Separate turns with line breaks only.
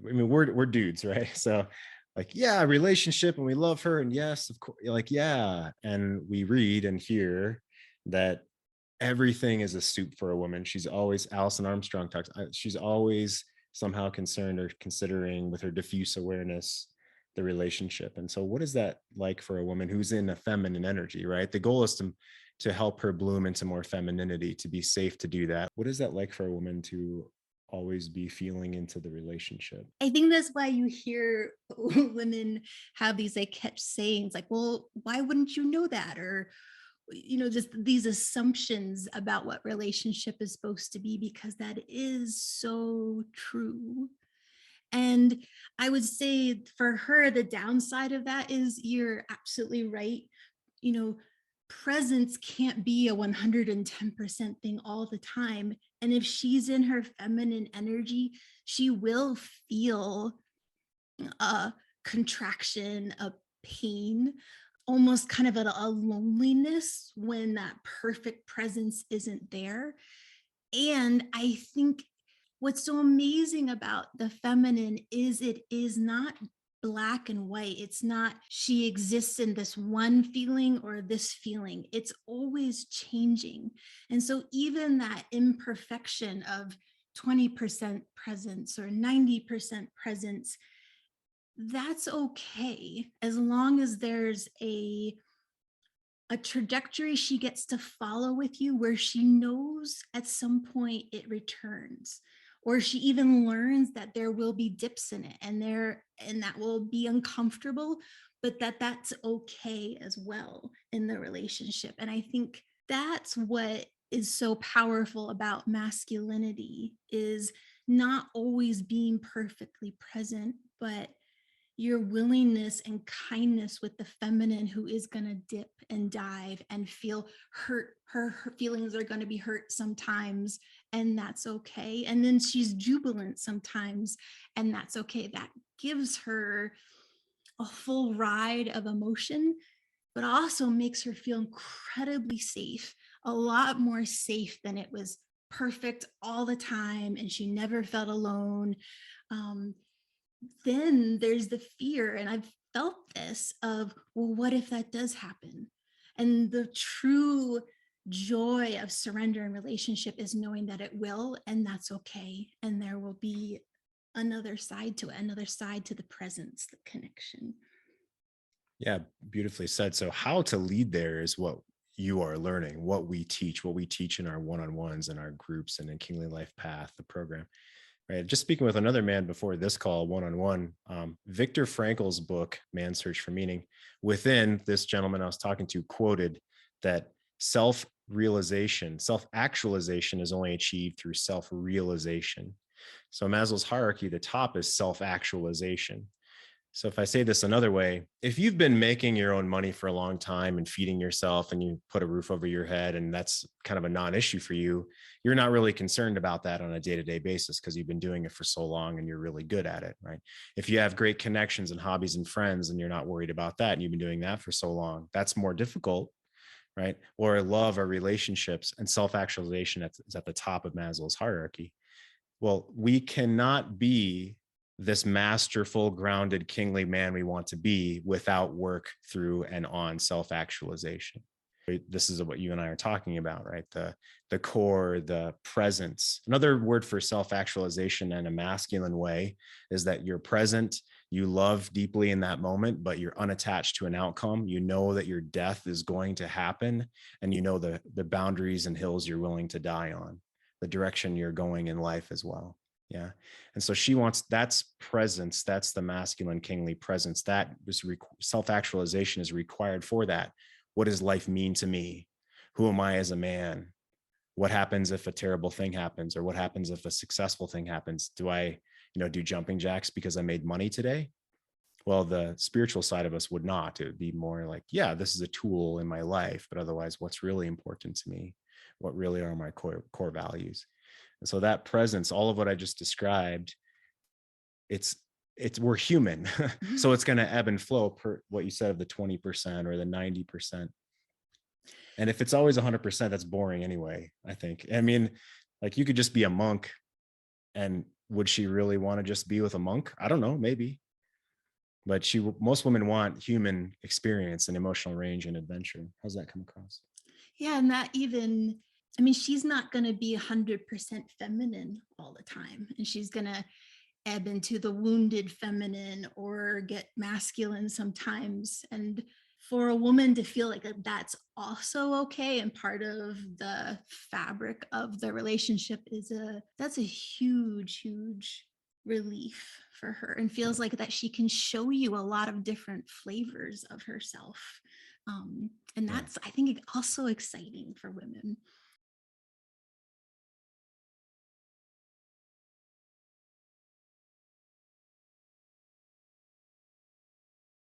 I mean, we're dudes, right? So like, yeah, relationship and we love her. And yes, of course, like, yeah. And we read and hear that everything is a soup for a woman. She's always, Alison Armstrong talks, she's always somehow concerned or considering with her diffuse awareness the relationship. And so what is that like for a woman who's in a feminine energy, right? The goal is to help her bloom into more femininity, to be safe to do that. What is that like for a woman to always be feeling into the relationship?
I think that's why you hear women have these like catch sayings like, well, why wouldn't you know that? Or, just these assumptions about what relationship is supposed to be, because that is so true. And I would say for her, the downside of that is you're absolutely right. You know, presence can't be a 110% thing all the time. And if she's in her feminine energy, she will feel a contraction, a pain, almost kind of a loneliness when that perfect presence isn't there. And I think what's so amazing about the feminine is it is not black and white. It's not she exists in this one feeling or this feeling. It's always changing. And so even that imperfection of 20% presence or 90% presence, that's okay as long as there's a trajectory she gets to follow with you where she knows at some point it returns, or she even learns that there will be dips in it and that will be uncomfortable, but that's okay as well in the relationship. And I think that's what is so powerful about masculinity, is not always being perfectly present, but your willingness and kindness with the feminine who is going to dip and dive and feel hurt. Her feelings are going to be hurt sometimes, and that's okay. And then she's jubilant sometimes, and that's okay. That gives her a full ride of emotion, but also makes her feel incredibly safe, a lot more safe than it was perfect all the time and she never felt alone. Um, then there's the fear, and I've felt this of, well, what if that does happen? And the true joy of surrender and relationship is knowing that it will, and that's okay. And there will be another side to it, another side to the presence, the connection.
Yeah, beautifully said. So how to lead there is what you are learning, what we teach in our one-on-ones and our groups and in Kingly Life Path, the program. Right. Just speaking with another man before this call, one-on-one, Viktor Frankl's book, Man's Search for Meaning, within this gentleman I was talking to quoted that self-realization, self-actualization is only achieved through self-realization. So Maslow's hierarchy, the top is self-actualization. So if I say this another way, if you've been making your own money for a long time and feeding yourself and you put a roof over your head and that's kind of a non-issue for you, you're not really concerned about that on a day-to-day basis because you've been doing it for so long and you're really good at it, right? If you have great connections and hobbies and friends and you're not worried about that and you've been doing that for so long, that's more difficult, right? Or love or relationships, and self-actualization is at the top of Maslow's hierarchy. Well, we cannot be this masterful, grounded, kingly man we want to be without work through and on self-actualization. This is what you and I are talking about, right? The core, the presence. Another word for self-actualization in a masculine way is that you're present, you love deeply in that moment, but you're unattached to an outcome. You know that your death is going to happen, and you know the boundaries and hills you're willing to die on, the direction you're going in life as well. Yeah. And so she wants, that's presence. That's the masculine kingly presence. That is self-actualization is required for that. What does life mean to me? Who am I as a man? What happens if a terrible thing happens? Or what happens if a successful thing happens? Do I, do jumping jacks because I made money today? Well, the spiritual side of us would not. It would be more like, yeah, this is a tool in my life, but otherwise, what's really important to me? What really are my core values? And so that presence, all of what I just described, it's we're human. So it's going to ebb and flow per what you said of the 20% or the 90%. And if it's always 100%, that's boring anyway, I think. I mean, like you could just be a monk and Would she really want to just be with a monk? I don't know, maybe. But most women want human experience and emotional range and adventure. How's that come across?
Yeah, and that even, I mean, she's not going to be 100% feminine all the time. And she's going to ebb into the wounded feminine or get masculine sometimes. And for a woman to feel like that's also okay and part of the fabric of the relationship is that's a huge relief for her, and feels like that she can show you a lot of different flavors of herself. And
Yeah.
that's, I think, also exciting for women.